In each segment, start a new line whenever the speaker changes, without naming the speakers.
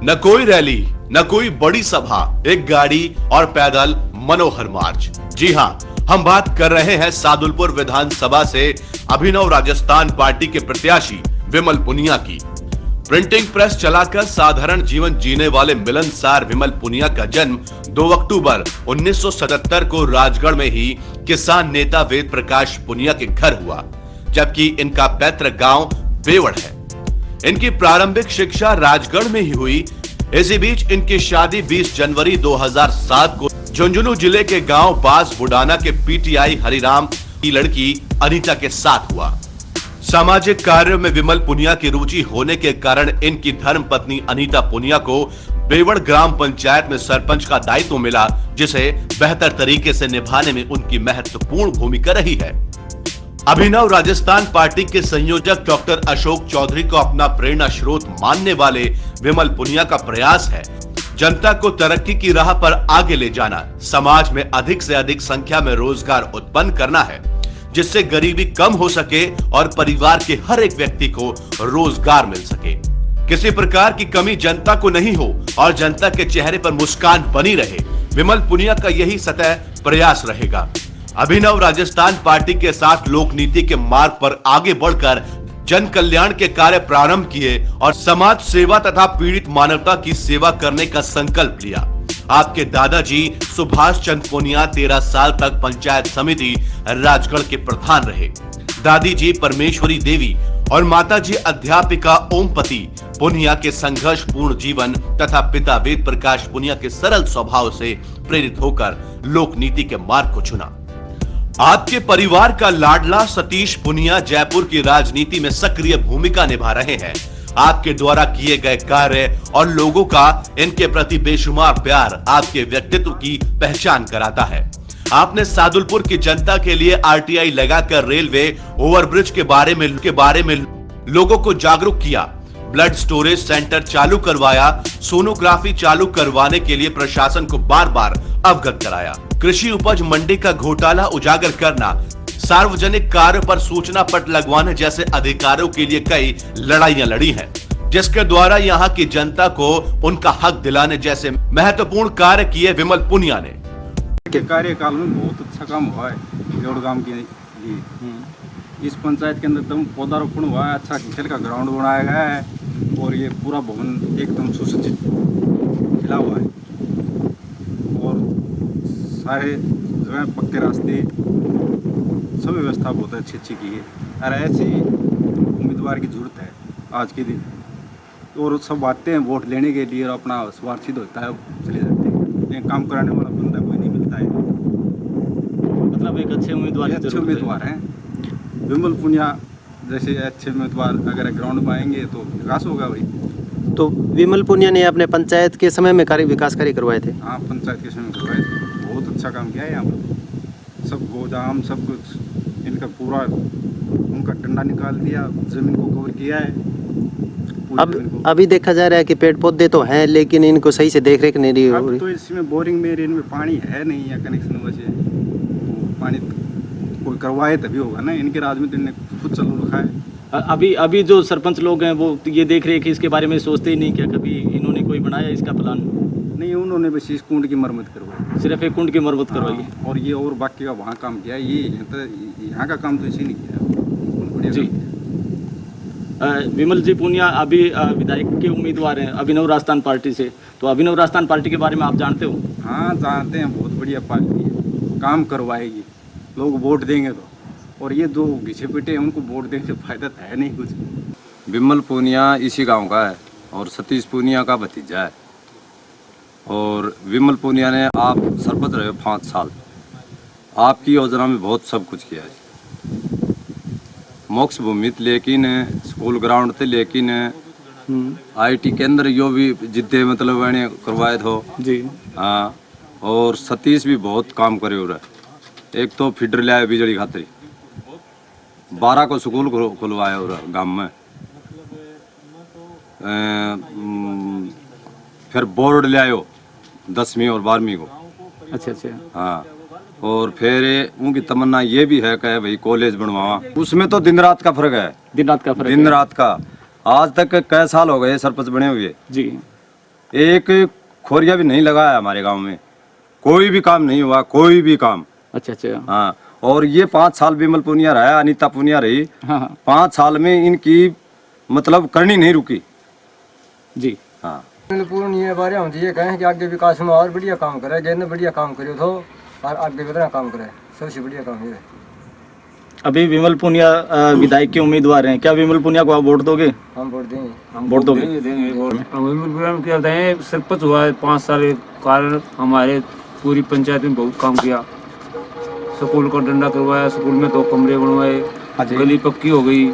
न कोई रैली, न कोई बड़ी सभा, एक गाड़ी और पैदल मनोहर मार्च। जी हां, हम बात कर रहे हैं सादुलपुर विधानसभा से अभिनव राजस्थान पार्टी के प्रत्याशी विमल पुनिया की। प्रिंटिंग प्रेस चलाकर साधारण जीवन जीने वाले मिलनसार विमल पुनिया का जन्म 2 अक्टूबर 1977 को राजगढ़ में ही किसान नेता वेद प्रकाश पुनिया के घर हुआ, जबकि इनका पैतृक गांव बेवड़ है। इनकी प्रारंभिक शिक्षा राजगढ़ में ही हुई। इसी बीच इनकी शादी 20 जनवरी 2007 को झुंझुनू जिले के गांव बास बुडाना के पीटीआई हरिराम की लड़की अनीता के साथ हुआ। सामाजिक कार्यों में विमल पुनिया की रुचि होने के कारण इनकी धर्मपत्नी अनीता पुनिया को बेवड़ ग्राम पंचायत में सरपंच का दायित्व मिला, जिसे बेहतर तरीके से निभाने में उनकी महत्वपूर्ण भूमिका रही है। अभिनव राजस्थान पार्टी के संयोजक डॉक्टर अशोक चौधरी को अपना प्रेरणा स्रोत मानने वाले विमल पुनिया का प्रयास है जनता को तरक्की की राह पर आगे ले जाना, समाज में अधिक से अधिक संख्या में रोजगार उत्पन्न करना है, जिससे गरीबी कम हो सके और परिवार के हर एक व्यक्ति को रोजगार मिल सके। किसी प्रकार की कमी जनता को नहीं हो और जनता के चेहरे पर मुस्कान बनी रहे, विमल पुनिया का यही सतत प्रयास रहेगा। अभिनव राजस्थान पार्टी के साथ लोक नीति के मार्ग पर आगे बढ़कर जन कल्याण के कार्य प्रारंभ किए और समाज सेवा तथा पीड़ित मानवता की सेवा करने का संकल्प लिया। आपके दादाजी सुभाष चंद्र पुनिया 13 साल तक पंचायत समिति राजगढ़ के प्रधान रहे। दादी जी परमेश्वरी देवी और माताजी अध्यापिका ओमपति पुनिया के संघर्षपूर्ण जीवन तथा पिता वेद प्रकाश पुनिया के सरल स्वभाव से प्रेरित होकर लोक नीति के मार्ग को चुना। आपके परिवार का लाडला सतीश पुनिया जयपुर की राजनीति में सक्रिय भूमिका निभा रहे हैं। आपके द्वारा किए गए कार्य और लोगों का इनके प्रति बेशुमार प्यार आपके व्यक्तित्व की पहचान कराता है। आपने सादुलपुर की जनता के लिए आरटीआई लगाकर रेलवे ओवरब्रिज के बारे में लोगों को जागरूक किया, ब्लड स्टोरेज सेंटर चालू करवाया, सोनोग्राफी चालू करवाने के लिए प्रशासन को बार बार अवगत कराया, कृषि उपज मंडी का घोटाला उजागर करना, सार्वजनिक कार्य पर सूचना पट लगवाने जैसे अधिकारों के लिए कई लड़ाइयां लड़ी हैं, जिसके द्वारा यहाँ की जनता को उनका हक दिलाने जैसे महत्वपूर्ण कार्य किए विमल पुनिया ने।
कार्यकाल में बहुत अच्छा काम हुआ है बेवड़ गांव के लिए। इस पंचायत के अंदर एकदम पौधारोपण हुआ है, अच्छा खेल का ग्राउंड बनाया गया है और ये पूरा भवन एकदम सुसज्जित खिला हुआ है और सारे जो है पक्के रास्ते सब व्यवस्था बहुत अच्छी की है। और ऐसे ही उम्मीदवार की जरूरत है आज के दिन, और सब आते हैं वोट लेने के लिए और अपना स्वार्थ सिद्ध होता है, चले जाते हैं। ये काम कराने वाला बंदा कोई नहीं मिलता है।
मतलब एक अच्छे
उम्मीदवार हैं विमल पुनिया जैसे अच्छे उम्मीदवार अगर ग्राउंड में आएंगे तो विकास होगा भाई।
तो विमल पुनिया ने अपने पंचायत के समय में विकास कार्य करवाए थे।
हाँ, पंचायत के समय करवाए थे, बहुत अच्छा काम किया है यहाँ पर। सब गोदाम सब कुछ इनका पूरा उनका डंडा निकाल दिया, जमीन को कवर किया है।
अभी देखा जा रहा है कि पेड़ पौधे तो हैं लेकिन इनको सही से देख रेख नहीं हो रही।
तो इसमें बोरिंग में इनमें पानी है नहीं या कनेक्शन वजह पानी कोई करवाए तभी होगा ना। इनके राज में तो इन्हें खुद चालू रखा है।
अभी जो सरपंच लोग हैं वो ये देख रहे हैं कि इसके बारे में सोचते ही नहीं, क्या कभी इन्होंने कोई बनाया इसका प्लान?
नहीं, उन्होंने बस इस कुंड की मरम्मत करवाई,
सिर्फ एक कुंड की मरम्मत करवाई है।
और ये और बाकी का वहाँ काम किया, ये यहाँ का काम तो इसी नहीं किया
जी। विमल जी पुनिया अभी विधायक के उम्मीदवार हैं अभिनव राजस्थान पार्टी से, तो अभिनव राजस्थान पार्टी के बारे में आप जानते हो?
हाँ, जानते हैं, बहुत बढ़िया पार्टी है, काम करवाएगी, लोग वोट देंगे तो। और ये जो घिसे पिटे हैं उनको वोट देने से फायदा तो है नहीं कुछ।
विमल पुनिया इसी गांव का है और सतीश पुनिया का भतीजा है। और विमल पुनिया ने आप सरपंच रहे 5 साल, आपकी योजना में बहुत सब कुछ किया है। मोक्ष भूमि थे लेकिन स्कूल ग्राउंड थे लेकिन आईटी केंद्र यो भी जिद्दे मतलब मैंने करवाए थे
जी।
हाँ, और सतीश भी बहुत काम करे हो रहा है। एक तो फीडर ले आए बिजली खातिर, 12 को स्कूल खुलवाया हो रहा गाँव में। फिर बोर्ड ले आयो 10वीं और 12वीं को।
अच्छा।
हाँ, और फिर उनकी तमन्ना ये भी है कि भाई कॉलेज बनवावा। उसमें तो दिन रात का फर्क है,
दिन रात का।
आज तक कई साल हो गए सरपंच बने हुए
जी।
एक खोरिया भी नहीं लगा है हमारे गांव में, कोई भी काम नहीं हुआ, कोई भी काम।
अच्छा अच्छा।
हाँ, और ये 5 साल विमल पुनिया रहा, अनीता पुनिया रही,
हाँ हाँ
5 साल में इनकी मतलब करनी नहीं रुकी।
जी।
हाँ,
पूर्ण बारे हम ये कहें कि आगे विकास में और बढ़िया काम करे, जिन्हें बढ़िया काम करियो तो और आगे बढ़िया काम करे, सबसे बढ़िया काम ये है।
अभी विमल पुनिया विधायक के उम्मीदवार हैं, क्या विमल पुनिया को आप वोट दोगे?
हम वोट देंगे।
हम वोट दोगे?
विमल क्या बताएं, सरपंच हुआ है 5 साल कारण हमारे पूरी पंचायत में बहुत काम किया। स्कूल का डंडा करवाया, स्कूल में 2 कमरे बनवाए, गली पक्की हो गई।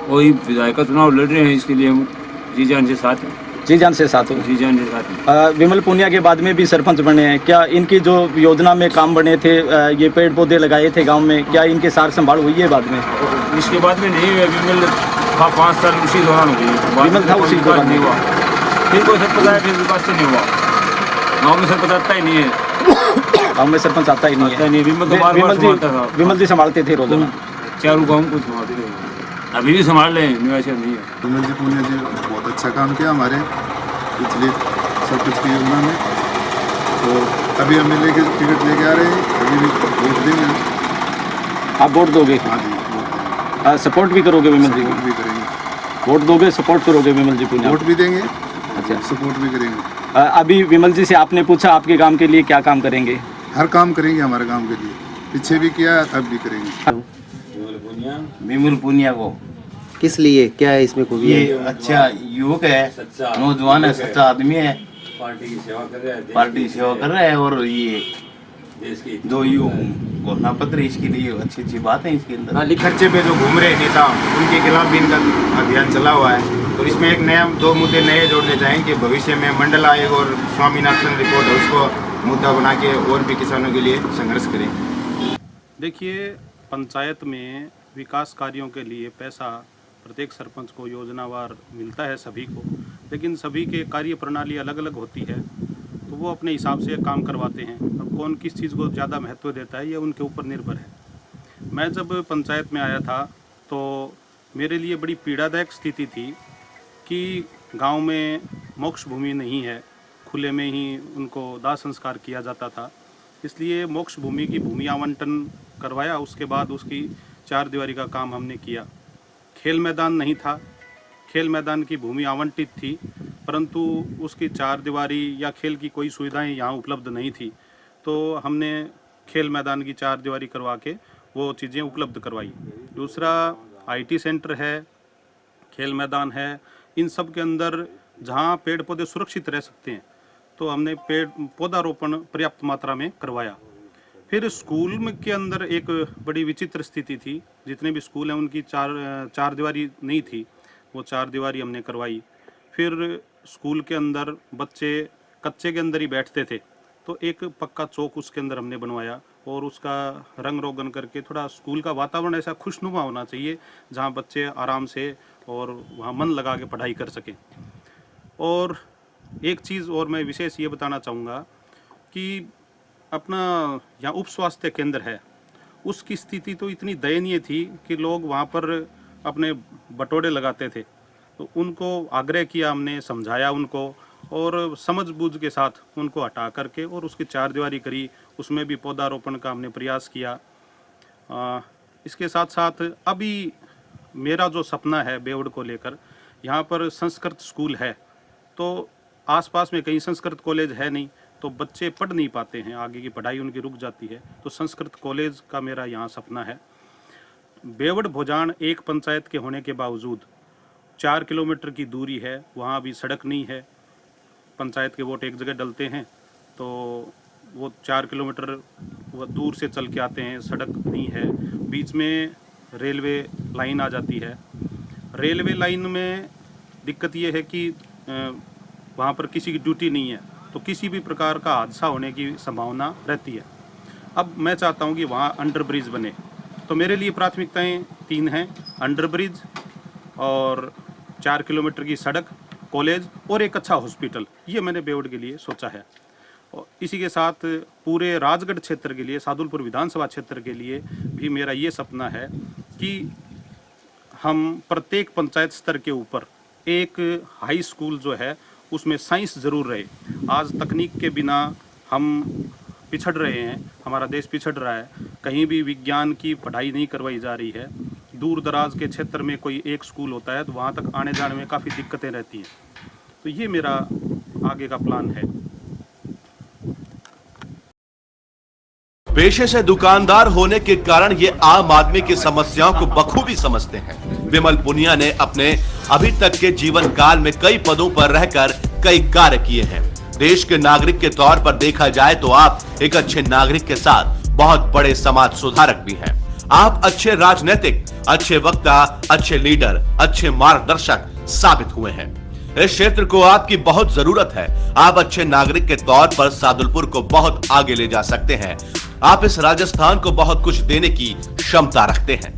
वही विधायक का चुनाव लड़ रहे हैं, इसके लिए हम जी जान से साथ हैं।
जी जान से साथ हो।
जी जान से साथ हैं।
विमल पुनिया के बाद में भी सरपंच बने हैं, क्या इनकी जो योजना में काम बने थे, ये पेड़ पौधे लगाए थे गांव में, क्या इनकी सार संभाल हुई है बाद में?
इसके बाद में नहीं हुआ। विमल था 5 साल उसी दौरान हो गई।
विमल था उसी दौरान
नहीं हुआ, फिर कोई सरपंच आया, फिर विकास से नहीं हुआ। गाँव में सरपंच आता ही नहीं है।
गाँव में सरपंच आता ही नहीं है।
विमल तो बार-बार संभालता था।
विमल जी संभालते थे रोजाना,
चारों गाँव को संभालते थे, अभी भी संभाल रहे हैं, ऐसा नहीं है।
विमल जी पुनिया जी बहुत अच्छा काम किया हमारे पिछले सब कुछ की योजना में। तो अभी हम लेके टिकट लेके आ रहे हैं, अभी भी वोट देंगे।
आप वोट दोगे?
हाँ जी, वोट देंगे।
सपोर्ट भी करोगे विमल जी
वोट
को?
भी करेंगे।
वोट दोगे, सपोर्ट करोगे विमल जी पुनिया?
वोट भी देंगे,
अच्छा,
सपोर्ट भी करेंगे।
अभी विमल जी से आपने पूछा आपके काम के लिए क्या काम करेंगे?
हर काम करेंगे हमारे गांव के लिए, पीछे भी किया अब भी करेंगे।
विमल पुनिया को
किस लिए, क्या है इसमें खूबी
ये
है?
अच्छा युवक है, नौजवान है, सच्चा आदमी है, पार्टी की सेवा कर रहा है और ये जो घोषणा पत्र इसके लिए अच्छी बात है इसके अंदर।
खाली खर्चे पे जो घूम रहे नेता, उनके खिलाफ भी इनका अभियान चला हुआ है। तो इसमें एक नया 2 मुद्दे नए जोड़ने चाहेंगे कि भविष्य में मंडल आयोग और स्वामीनाथन रिपोर्ट है उसको मुद्दा बना के और भी किसानों के लिए संघर्ष करें।
देखिए, पंचायत में विकास कार्यों के लिए पैसा प्रत्येक सरपंच को योजनावार मिलता है सभी को, लेकिन सभी के कार्य प्रणाली अलग अलग होती है, तो वो अपने हिसाब से काम करवाते हैं। अब कौन किस चीज़ को ज़्यादा महत्व देता है, ये उनके ऊपर निर्भर है। मैं जब पंचायत में आया था तो मेरे लिए बड़ी पीड़ादायक स्थिति थी कि गांव में मोक्ष भूमि नहीं है, खुले में ही उनको दाह संस्कार किया जाता था। इसलिए मोक्ष भूमि की भूमि आवंटन करवाया, उसके बाद उसकी 4 दीवारी का काम हमने किया। खेल मैदान नहीं था, खेल मैदान की भूमि आवंटित थी, परंतु उसकी 4 दीवारी या खेल की कोई सुविधाएं यहाँ उपलब्ध नहीं थी। तो हमने खेल मैदान की 4 दीवारी करवा के वो चीज़ें उपलब्ध करवाई। दूसरा, IT सेंटर है, खेल मैदान है, इन सब के अंदर जहाँ पेड़ पौधे सुरक्षित रह सकते हैं तो हमने पेड़ पौधारोपण पर्याप्त मात्रा में करवाया। फिर स्कूल में के अंदर एक बड़ी विचित्र स्थिति थी, जितने भी स्कूल हैं उनकी चार दीवारी नहीं थी, वो 4 दीवारी हमने करवाई। फिर स्कूल के अंदर बच्चे कच्चे के अंदर ही बैठते थे, तो एक पक्का चौक उसके अंदर हमने बनवाया और उसका रंग रोगन करके थोड़ा स्कूल का वातावरण ऐसा खुशनुमा होना चाहिए जहाँ बच्चे आराम से और वहाँ मन लगा के पढ़ाई कर सकें। और एक चीज़ और मैं विशेष ये बताना चाहूँगा कि अपना यहाँ उप स्वास्थ्य केंद्र है, उसकी स्थिति तो इतनी दयनीय थी कि लोग वहाँ पर अपने बटोरे लगाते थे। तो उनको आग्रह किया हमने, समझाया उनको और समझ बूझ के साथ उनको हटा करके और उसकी 4 दीवारी करी, उसमें भी पौधारोपण का हमने प्रयास किया। इसके साथ साथ अभी मेरा जो सपना है बेवड़ को लेकर, यहाँ पर संस्कृत स्कूल है, तो आसपास में कहीं संस्कृत कॉलेज है नहीं, तो बच्चे पढ़ नहीं पाते हैं, आगे की पढ़ाई उनकी रुक जाती है। तो संस्कृत कॉलेज का मेरा यहाँ सपना है। बेवड़ भोजान एक पंचायत के होने के बावजूद 4 किलोमीटर की दूरी है, वहाँ भी सड़क नहीं है। पंचायत के वोट एक जगह डलते हैं तो वो 4 किलोमीटर वो दूर से चल के आते हैं, सड़क नहीं है, बीच में रेलवे लाइन आ जाती है। रेलवे लाइन में दिक्कत ये है कि वहाँ पर किसी की ड्यूटी नहीं है, तो किसी भी प्रकार का हादसा होने की संभावना रहती है। अब मैं चाहता हूँ कि वहाँ अंडर ब्रिज बने, तो मेरे लिए प्राथमिकताएं 3 हैं, अंडर ब्रिज और 4 किलोमीटर की सड़क, कॉलेज और एक अच्छा हॉस्पिटल। ये मैंने बेवड़ के लिए सोचा है। और इसी के साथ पूरे राजगढ़ क्षेत्र के लिए, सादुलपुर विधानसभा क्षेत्र के लिए भी मेरा ये सपना है कि हम प्रत्येक पंचायत स्तर के ऊपर एक हाई स्कूल जो है उसमें साइंस ज़रूर रहे। आज तकनीक के बिना हम पिछड़ रहे हैं, हमारा देश पिछड़ रहा है। कहीं भी विज्ञान की पढ़ाई नहीं करवाई जा रही है। दूर दराज के क्षेत्र में कोई एक स्कूल होता है तो वहाँ तक आने जाने में काफ़ी दिक्कतें रहती हैं। तो ये मेरा आगे का प्लान है।
पेशे से दुकानदार होने के कारण ये आम आदमी की समस्याओं को बखूबी समझते हैं। विमल पुनिया ने अपने अभी तक के जीवन काल में कई पदों पर रहकर कई कार्य किए हैं। देश के नागरिक के तौर पर देखा जाए तो आप एक अच्छे नागरिक के साथ बहुत बड़े समाज सुधारक भी हैं। आप अच्छे राजनीतिक, अच्छे वक्ता, अच्छे लीडर, अच्छे मार्गदर्शक साबित हुए हैं। इस क्षेत्र को आपकी बहुत जरूरत है। आप अच्छे नागरिक के तौर पर सादुलपुर को बहुत आगे ले जा सकते हैं। आप इस राजस्थान को बहुत कुछ देने की क्षमता रखते हैं।